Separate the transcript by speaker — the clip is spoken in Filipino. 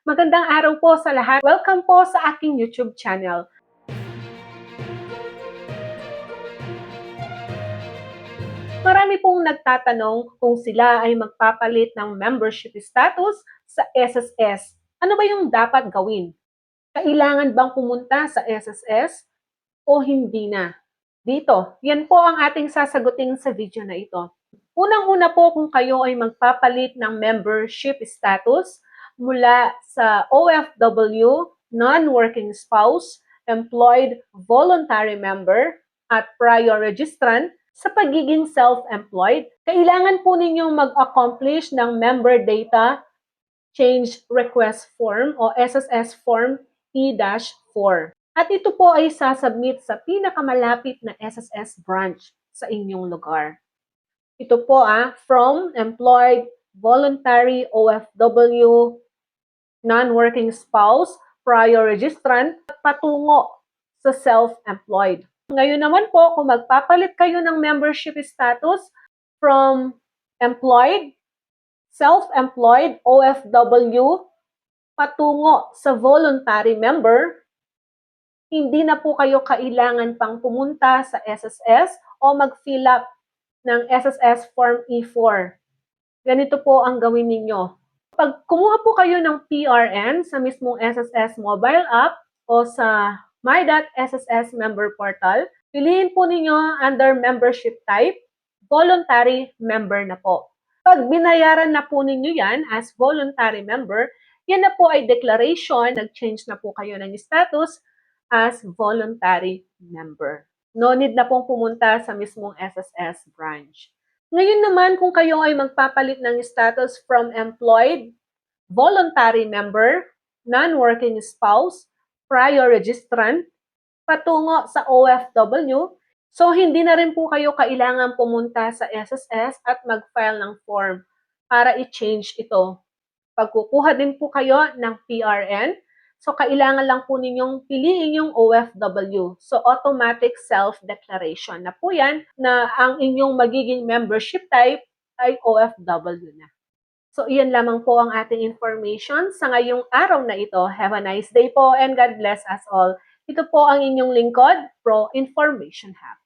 Speaker 1: Magandang araw po sa lahat. Welcome po sa aking YouTube channel. Marami pong nagtatanong kung sila ay magpapalit ng membership status sa SSS. Ano ba yung dapat gawin? Kailangan bang pumunta sa SSS o hindi na? Dito, yan po ang ating sasagutin sa video na ito. Unang-una po kung kayo ay magpapalit ng membership status mula sa OFW, non-working spouse, employed voluntary member, at prior registrant sa pagiging self-employed, kailangan po ninyong mag-accomplish ng member data change request form o SSS form E-4. At ito po ay sasubmit sa pinakamalapit na SSS branch sa inyong lugar. Ito po from employed, voluntary, OFW, non-working spouse, prior registrant, patungo sa self-employed. Ngayon naman po, kung magpapalit kayo ng membership status from employed, self-employed, OFW, patungo sa voluntary member, hindi na po kayo kailangan pang pumunta sa SSS o mag-fill up ng SSS Form E4. Ganito po ang gawin ninyo. Pag kumuha po kayo ng PRN sa mismong SSS mobile app o sa My.SSS member portal, piliin po ninyo under membership type, voluntary member na po. Pag binayaran na po ninyo yan as voluntary member, yan na po ay declaration, nag-change na po kayo ng status as voluntary member. No need na pong pumunta sa mismong SSS branch. Ngayon naman, kung kayo ay magpapalit ng status from employed, voluntary member, non-working spouse, prior registrant, patungo sa OFW, so hindi na rin po kayo kailangan pumunta sa SSS at mag-file ng form para i-change ito. Pagkukuha din po kayo ng PRN, so kailangan lang po ninyong piliin yung OFW. So automatic self-declaration na po yan na ang inyong magiging membership type ay OFW na. So iyan lamang po ang ating information sa ngayong araw na ito. Have a nice day po and God bless us all. Ito po ang inyong lingkod, Pro Information Hub.